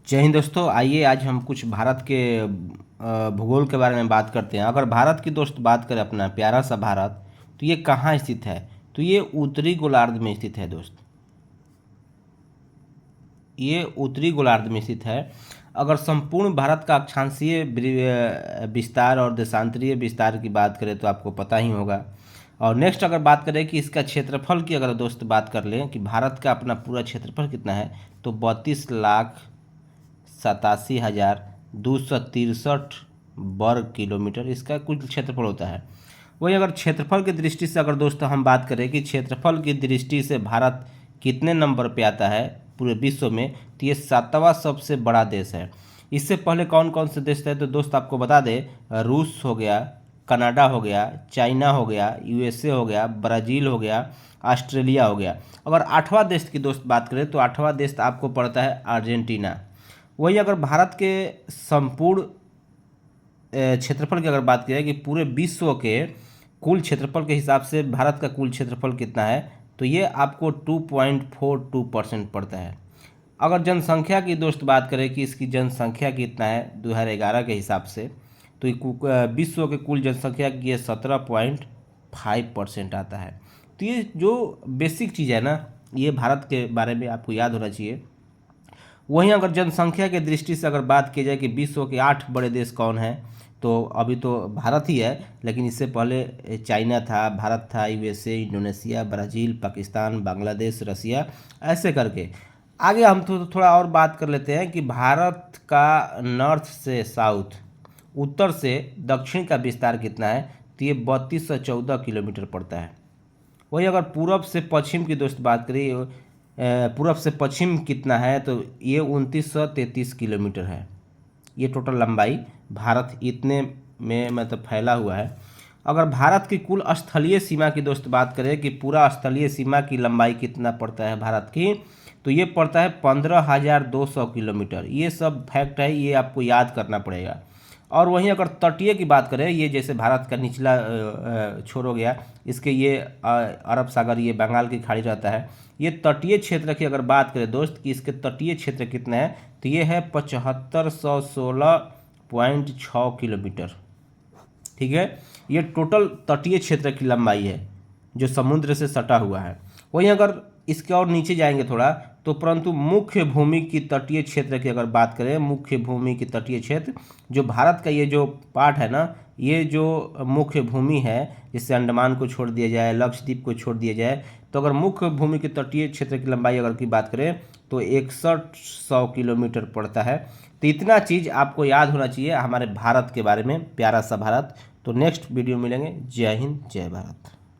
जय हिंद दोस्तों। आइए आज हम कुछ भारत के भूगोल के बारे में बात करते हैं। अगर भारत की दोस्त बात करें, अपना प्यारा सा भारत, तो ये कहाँ स्थित है? तो ये उत्तरी गोलार्ध में स्थित है दोस्त। ये उत्तरी गोलार्ध में स्थित है। अगर संपूर्ण भारत का अक्षांशीय विस्तार और देशांतरीय विस्तार की बात करें तो आपको पता ही होगा। और नेक्स्ट अगर बात करें कि इसका क्षेत्रफल की अगर दोस्त बात कर लें कि भारत का अपना पूरा क्षेत्रफल कितना है, तो 32,87,263 वर्ग किलोमीटर इसका कुल क्षेत्रफल होता है। वही अगर क्षेत्रफल की दृष्टि से अगर दोस्तों हम बात करें कि क्षेत्रफल की दृष्टि से भारत कितने नंबर पे आता है पूरे विश्व में, तो ये 7वां सबसे बड़ा देश है। इससे पहले कौन कौन से देश थे तो दोस्त आपको बता दें, रूस हो गया, कनाडा हो गया, चाइना हो गया, यूएसए हो गया, ब्राज़ील हो गया, ऑस्ट्रेलिया हो गया। अगर 8वां देश की दोस्त बात करें तो 8वां देश आपको पड़ता है अर्जेंटीना। वही अगर भारत के संपूर्ण क्षेत्रफल की अगर बात की जाए कि पूरे विश्व के कुल क्षेत्रफल के हिसाब से भारत का कुल क्षेत्रफल कितना है, तो ये आपको 2.42% पड़ता है। अगर जनसंख्या की दोस्त बात करें कि इसकी जनसंख्या कितना है 2011 के हिसाब से, तो विश्व के कुल जनसंख्या की ये 17.5% आता है। तो ये जो बेसिक चीज़ है ना, ये भारत के बारे में आपको याद होना चाहिए। वहीं अगर जनसंख्या के दृष्टि से अगर बात की जाए कि विश्व के 8 बड़े देश कौन हैं, तो अभी तो भारत ही है, लेकिन इससे पहले चाइना था, भारत था, USA, Indonesia, Brazil, Pakistan, Bangladesh, Russia, ऐसे करके आगे हम तो थोड़ा और बात कर लेते हैं कि भारत का नॉर्थ से साउथ, उत्तर से दक्षिण का विस्तार कितना है, तो ये 3214 किलोमीटर पड़ता है। वही अगर पूरब से पश्चिम की दोस्त बात करें, पूरब से पश्चिम कितना है, तो ये 2933 किलोमीटर है। ये टोटल लंबाई भारत इतने में मतलब फैला हुआ है। अगर भारत की कुल स्थलीय सीमा की दोस्त बात करें कि पूरा स्थलीय सीमा की लंबाई कितना पड़ता है भारत की, तो ये पड़ता है 15,200 किलोमीटर। ये सब फैक्ट है, ये आपको याद करना पड़ेगा। और वहीं अगर तटीय की बात करें, ये जैसे भारत का निचला छोर हो गया, इसके ये अरब सागर, ये बंगाल की खाड़ी रहता है। ये तटीय क्षेत्र की अगर बात करें दोस्त कि इसके तटीय क्षेत्र कितना है, तो ये है 7516.6 किलोमीटर। ठीक है, ये टोटल तटीय क्षेत्र की लंबाई है जो समुद्र से सटा हुआ है। वहीं अगर इसके और नीचे जाएंगे थोड़ा, तो परंतु मुख्य भूमि की तटीय क्षेत्र की अगर बात करें, मुख्य भूमि की तटीय क्षेत्र जो भारत का ये जो पार्ट है ना, ये जो मुख्य भूमि है, जिससे अंडमान को छोड़ दिया जाए, लक्षद्वीप को छोड़ दिया जाए, तो अगर मुख्य भूमि की तटीय क्षेत्र की लंबाई अगर की बात करें तो 6100 किलोमीटर पड़ता है। तो इतना चीज़ आपको याद होना चाहिए हमारे भारत के बारे में, प्यारा सा भारत। तो नेक्स्ट वीडियो मिलेंगे। जय हिंद, जय भारत।